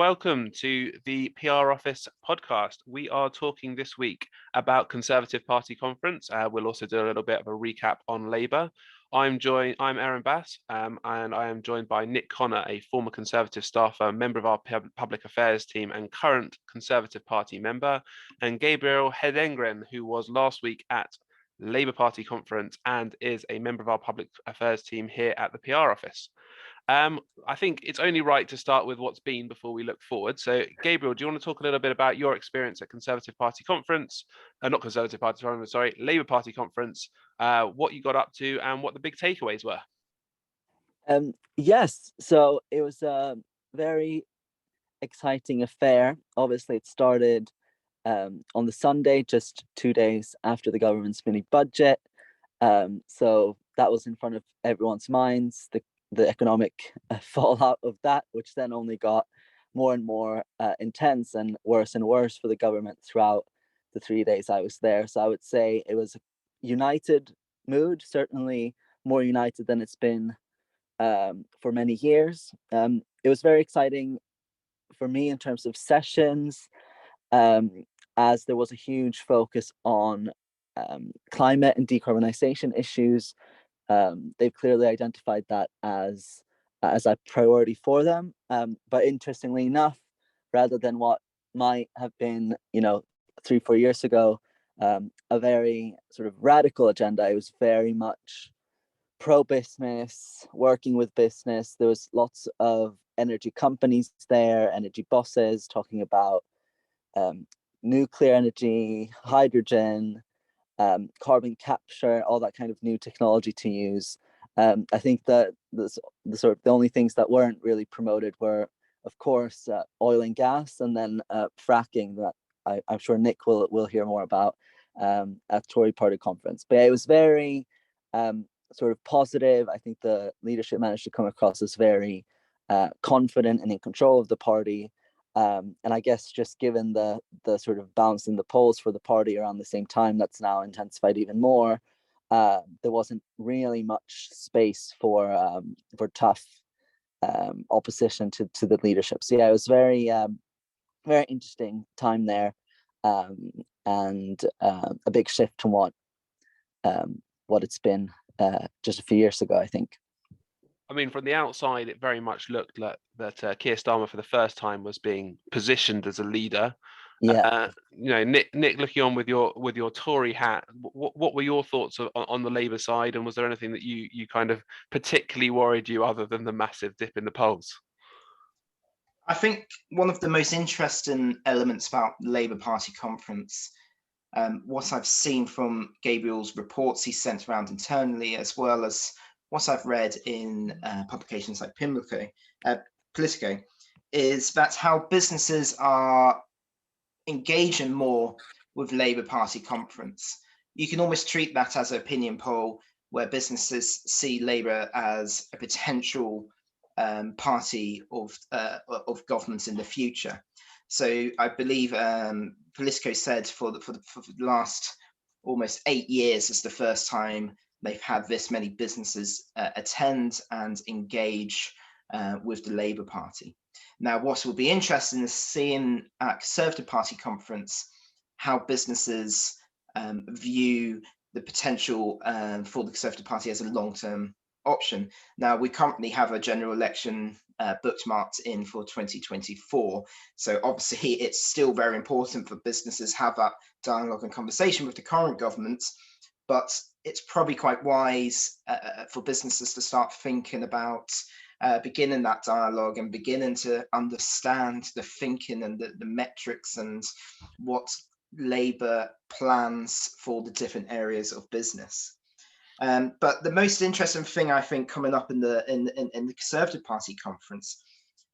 welcome to the PR Office podcast. We are talking this week about Conservative Party conference. We'll also do a little bit of a recap on Labour. I'm Aaron Bass, and I am joined by Nick Connor, a former Conservative staffer, member of our public affairs team and current Conservative Party member, and Gabriel Hedengren, who was last week at Labour Party conference and is a member of our public affairs team here at the PR Office. I think it's only right to start with what's been before we look forward. So, Gabriel, do you want to talk a little bit about your experience at Conservative Party conference? Not Conservative Party conference, sorry, Labour Party conference, what you got up to and what the big takeaways were? Yes, so it was a very exciting affair. Obviously, it started on the Sunday, just 2 days after the government's mini budget. So that was in front of everyone's minds, the economic fallout of that, which then only got more and more intense and worse for the government throughout the 3 days I was there. So I would say it was a united mood, certainly more united than it's been for many years. It was very exciting for me in terms of sessions, as there was a huge focus on climate and decarbonization issues. They've clearly identified that as a priority for them. But interestingly enough, rather than what might have been, 3-4 years ago, a very sort of radical agenda, it was very much pro-business, working with business. There was lots of energy companies there, energy bosses talking about nuclear energy, hydrogen, carbon capture, all that kind of new technology to use. I think that the only things that weren't really promoted were, of course, oil and gas, and then fracking, that I'm sure Nick will hear more about at Tory Party conference. But yeah, it was very sort of positive. I think the leadership managed to come across as very confident and in control of the party. And I guess just given the sort of bounce in the polls for the party around the same time, that's now intensified even more. There wasn't really much space for tough opposition to the leadership. So yeah, it was very very interesting time there, and a big shift from what it's been just a few years ago, I think. I mean, from the outside, it very much looked like that Keir Starmer, for the first time, was being positioned as a leader. Yeah. Nick, looking on with your Tory hat, what were your thoughts on the Labour side, and was there anything that you kind of particularly worried you, other than the massive dip in the polls? I think one of the most interesting elements about the Labour Party conference, what I've seen from Gabriel's reports he sent around internally, as well as what I've read in publications like Politico, is that how businesses are engaging more with Labour Party conference. You can almost treat that as an opinion poll where businesses see Labour as a potential party of government in the future. So I believe Politico said for the last almost 8 years is the first time they've had this many businesses attend and engage with the Labour Party. Now, what will be interesting is seeing at Conservative Party conference how businesses view the potential for the Conservative Party as a long-term option. Now, we currently have a general election bookmarked in for 2024. So obviously it's still very important for businesses have that dialogue and conversation with the current government, but it's probably quite wise for businesses to start thinking about beginning that dialogue and beginning to understand the thinking and the metrics and what Labour plans for the different areas of business. But the most interesting thing I think coming up in the Conservative Party conference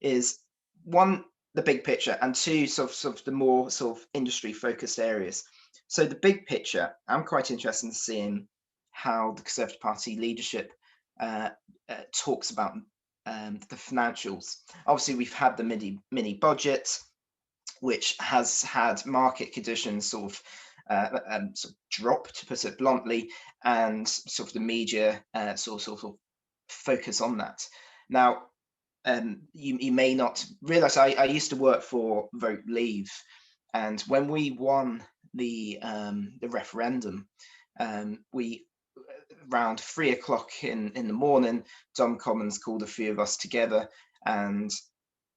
is, one, the big picture, and two, sort of the more sort of industry focused areas. So the big picture, I'm quite interested in seeing how the Conservative Party leadership talks about the financials. Obviously, we've had the mini budget, which has had market conditions sort of drop, to put it bluntly, and sort of the media sort of focus on that. Now, you may not realize I used to work for Vote Leave, and when we won the referendum, we around 3 o'clock in the morning, Dom Commons called a few of us together and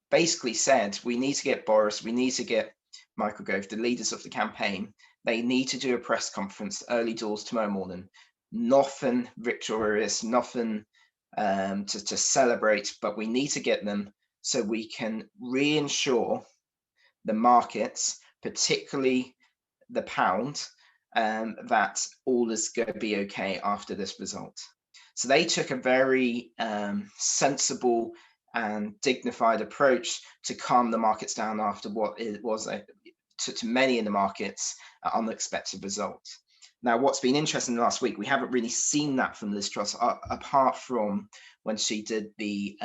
basically said, we need to get Boris, we need to get Michael Gove, the leaders of the campaign. They need to do a press conference early doors tomorrow morning. Nothing victorious, nothing to celebrate, but we need to get them so we can reinsure the markets, particularly the pound, that all is going to be okay after this result. So they took a very sensible and dignified approach to calm the markets down after what it was to many in the markets unexpected result. Now, what's been interesting last week, we haven't really seen that from Liz Truss, apart from when she did the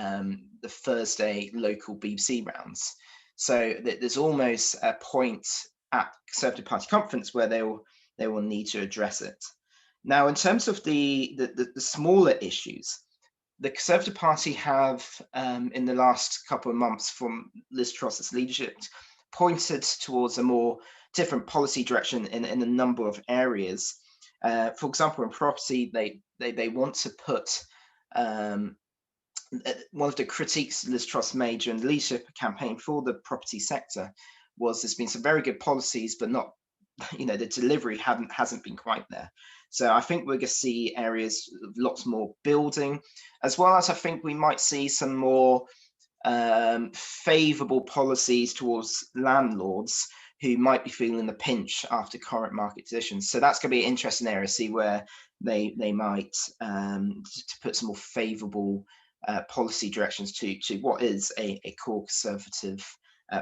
Thursday local BBC rounds. So there's almost a point at Conservative Party conference where they will need to address it. Now, in terms of the smaller issues, the Conservative Party have, in the last couple of months from Liz Truss's leadership, pointed towards a more different policy direction in a number of areas. For example, in property, they want to put one of the critiques Liz Truss made during the leadership campaign for the property sector was there's been some very good policies, but not, the delivery hasn't been quite there. So I think we're going to see areas of lots more building, as well as I think we might see some more favourable policies towards landlords who might be feeling the pinch after current market conditions. So that's going to be an interesting area to see where they might to put some more favourable policy directions to what is a core Conservative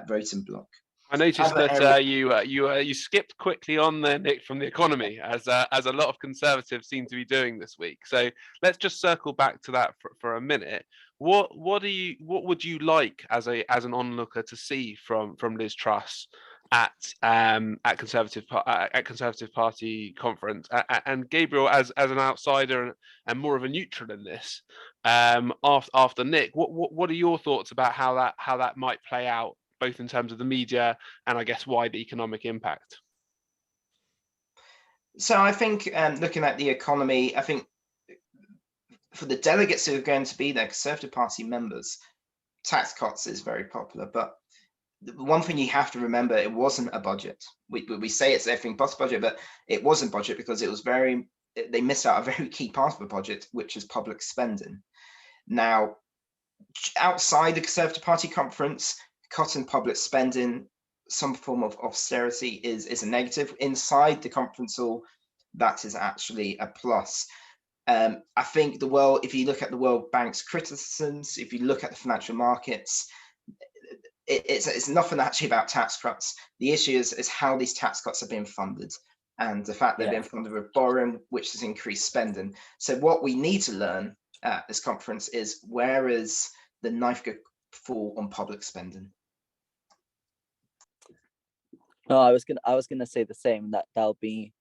voting bloc. I noticed that you skipped quickly on there, Nick, from the economy, as a lot of Conservatives seem to be doing this week. So let's just circle back to that for a minute. What would you like as an onlooker to see from Liz Truss at Conservative Party conference, and Gabriel as an outsider and more of a neutral in this, after Nick, what are your thoughts about how that might play out, both in terms of the media and I guess wider economic impact? So I think looking at the economy, I think for the delegates who are going to be there, Conservative Party members, tax cuts is very popular. But the one thing you have to remember, it wasn't a budget. We say it's everything but a budget, but it wasn't budget because it was they missed out a very key part of the budget, which is public spending. Now, outside the Conservative Party conference, cutting public spending, some form of austerity is a negative. Inside the conference hall, that is actually a plus. I think if you look at the World Bank's criticisms, if you look at the financial markets, it's nothing actually about tax cuts. The issue is how these tax cuts are being funded, and the fact they're being funded with borrowing, which has increased spending. So what we need to learn at this conference is where is the knife going to fall on public spending. No, I was gonna say the same. That'll be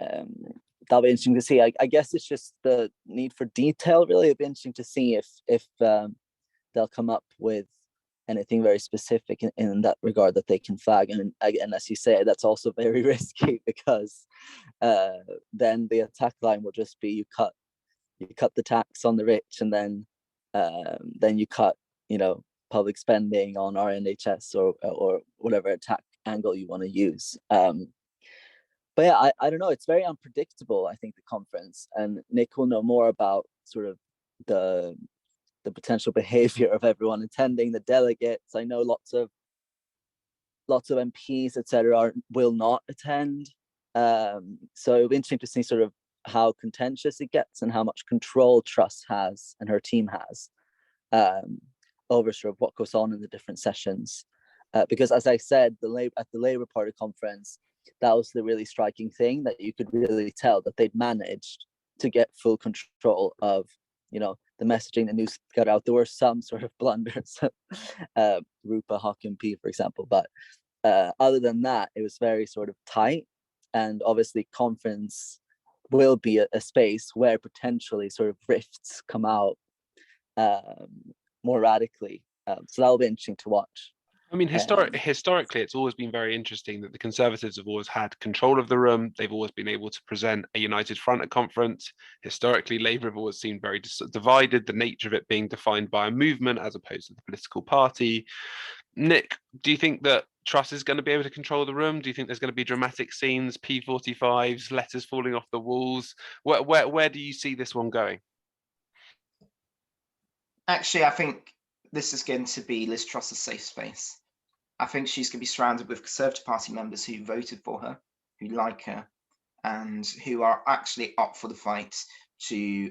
interesting to see. I guess it's just the need for detail. Really, it'll be interesting to see if they'll come up with anything very specific in that regard that they can flag. And again, as you say, that's also very risky because then the attack line will just be you cut the tax on the rich, and then you cut public spending on our NHS or whatever attack angle you want to use. But yeah, I don't know. It's very unpredictable, I think, the conference, and Nick will know more about sort of the potential behavior of everyone attending, the delegates. I know lots of MPs, etc., will not attend. So it'll be interesting to see sort of how contentious it gets and how much control Truss has and her team has over sort of what goes on in the different sessions. Because as I said, at the Labour Party conference, that was the really striking thing, that you could really tell that they'd managed to get full control of, the messaging, the news got out. There were some sort of blunders, Rupa Hawk MP, for example, but other than that, it was very sort of tight. And obviously conference will be a space where potentially sort of rifts come out more radically. So that'll be interesting to watch. I mean, historically, it's always been very interesting that the Conservatives have always had control of the room. They've always been able to present a united front at conference. Historically, Labour have always seemed very divided, the nature of it being defined by a movement as opposed to the political party. Nick, do you think that Truss is going to be able to control the room? Do you think there's going to be dramatic scenes, P45s, letters falling off the walls? Where do you see this one going? Actually, I think this is going to be Liz Truss's safe space. I think she's going to be surrounded with Conservative Party members who voted for her, who like her, and who are actually up for the fight to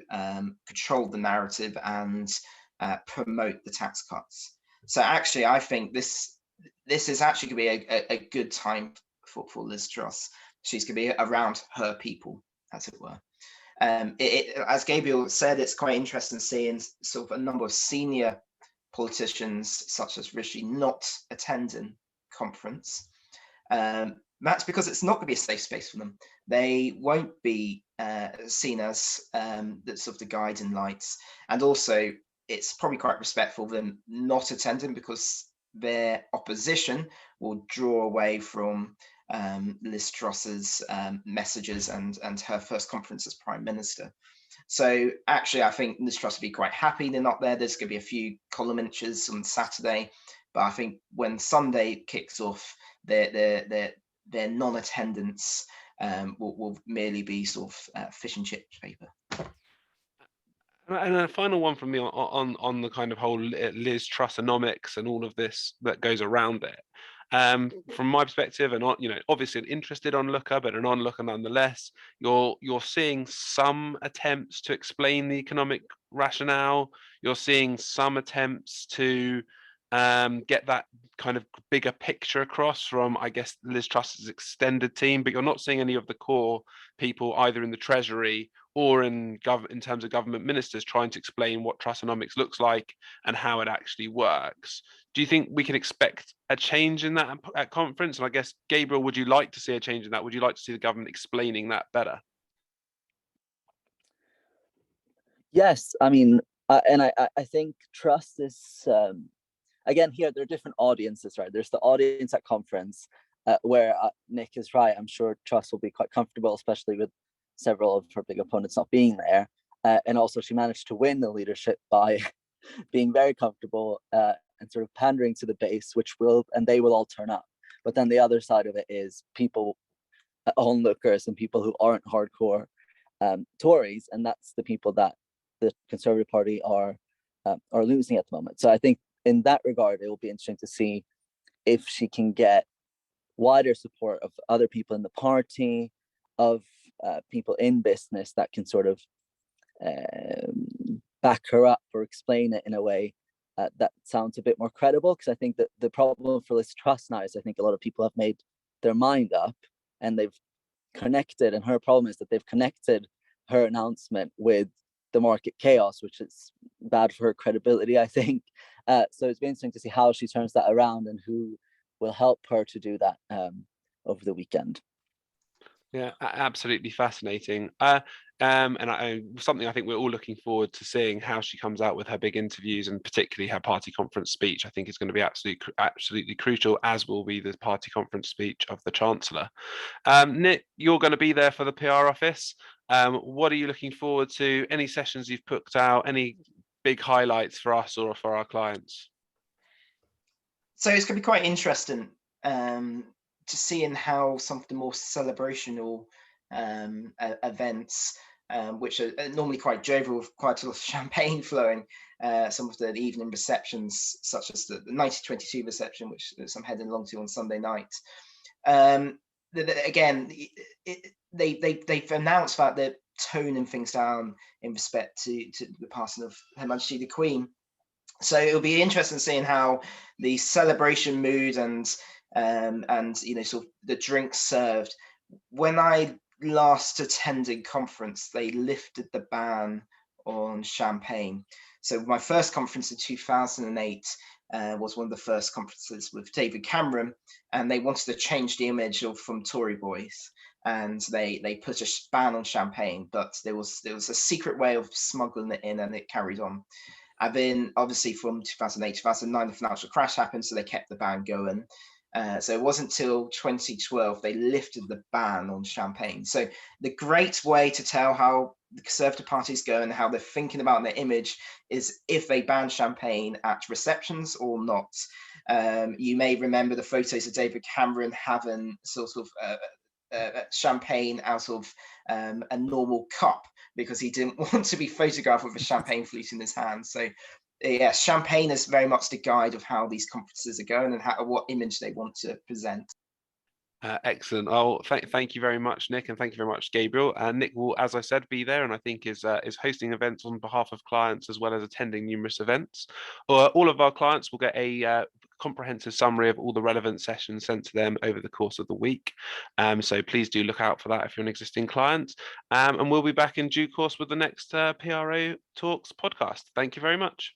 control the narrative and promote the tax cuts. So actually, I think this is actually going to be a good time for Liz Truss. She's going to be around her people, as it were. As Gabriel said, it's quite interesting seeing sort of a number of senior politicians such as Rishi not attending conference. That's because it's not going to be a safe space for them. They won't be seen as the sort of the guiding lights, and also it's probably quite respectful of them not attending because their opposition will draw away from Liz Truss's messages and her first conference as Prime Minister. So actually, I think Liz Truss will be quite happy they're not there. There's going to be a few column inches on Saturday, but I think when Sunday kicks off, their non-attendance will merely be sort of fish and chip paper. And a final one from me on the kind of whole Liz Trussonomics and all of this that goes around it. From my perspective, and obviously an interested onlooker, but an onlooker nonetheless, you're seeing some attempts to explain the economic rationale. You're seeing some attempts to get that kind of bigger picture across from, I guess, Liz Truss's extended team, but you're not seeing any of the core people either in the Treasury or in terms of government ministers trying to explain what Trussonomics looks like and how it actually works. Do you think we can expect a change in that at conference? And I guess, Gabriel, would you like to see a change in that? Would you like to see the government explaining that better? Yes, I mean, and I think Truss is, again, here, there are different audiences, right? There's the audience at conference where Nick is right. I'm sure Truss will be quite comfortable, especially with several of her big opponents not being there. And also she managed to win the leadership by being very comfortable and sort of pandering to the base, and they will all turn up. But then the other side of it is people, onlookers and people who aren't hardcore Tories, and that's the people that the Conservative Party are losing at the moment. So I think in that regard, it will be interesting to see if she can get wider support of other people in the party, of people in business that can sort of back her up or explain it in a way that sounds a bit more credible. Because I think that the problem for Liz Truss now is I think a lot of people have made their mind up and they've connected, and her problem is that they've connected her announcement with the market chaos, which is bad for her credibility, I think. So it's been interesting to see how she turns that around and who will help her to do that over the weekend. Yeah, absolutely fascinating. Something I think we're all looking forward to seeing how she comes out with her big interviews, and particularly her party conference speech. I think is going to be absolutely crucial, as will be the party conference speech of the Chancellor. Nick, you're going to be there for the PR office. What are you looking forward to? Any sessions you've booked out? Any big highlights for us or for our clients? So it's going to be quite interesting to seeing how some of the more celebrational events, which are normally quite jovial with quite a lot of champagne flowing, some of the evening receptions, such as the 1922 reception, which I'm heading along to on Sunday night. Again, they've announced that they're toning things down in respect to the passing of Her Majesty the Queen. So it'll be interesting seeing how the celebration mood and sort of the drinks served. When I last attended conference, they lifted the ban on champagne. So my first conference in 2008 was one of the first conferences with David Cameron, and they wanted to change the image from Tory boys, and they put a ban on champagne, but there was a secret way of smuggling it in, and it carried on. And then obviously from 2008, 2009, the financial crash happened, so they kept the ban going. So it wasn't until 2012 they lifted the ban on champagne. So the great way to tell how the Conservative Party is going, how they're thinking about their image, is if they ban champagne at receptions or not. You may remember the photos of David Cameron having sort of champagne out of a normal cup because he didn't want to be photographed with a champagne flute in his hand. So yeah, champagne is very much the guide of how these conferences are going and what image they want to present. Excellent. Oh, thank you very much, Nick, and thank you very much, Gabriel. Nick will, as I said, be there, and I think is hosting events on behalf of clients as well as attending numerous events. All of our clients will get a comprehensive summary of all the relevant sessions sent to them over the course of the week. So please do look out for that if you're an existing client. And we'll be back in due course with the next PRO Talks podcast. Thank you very much.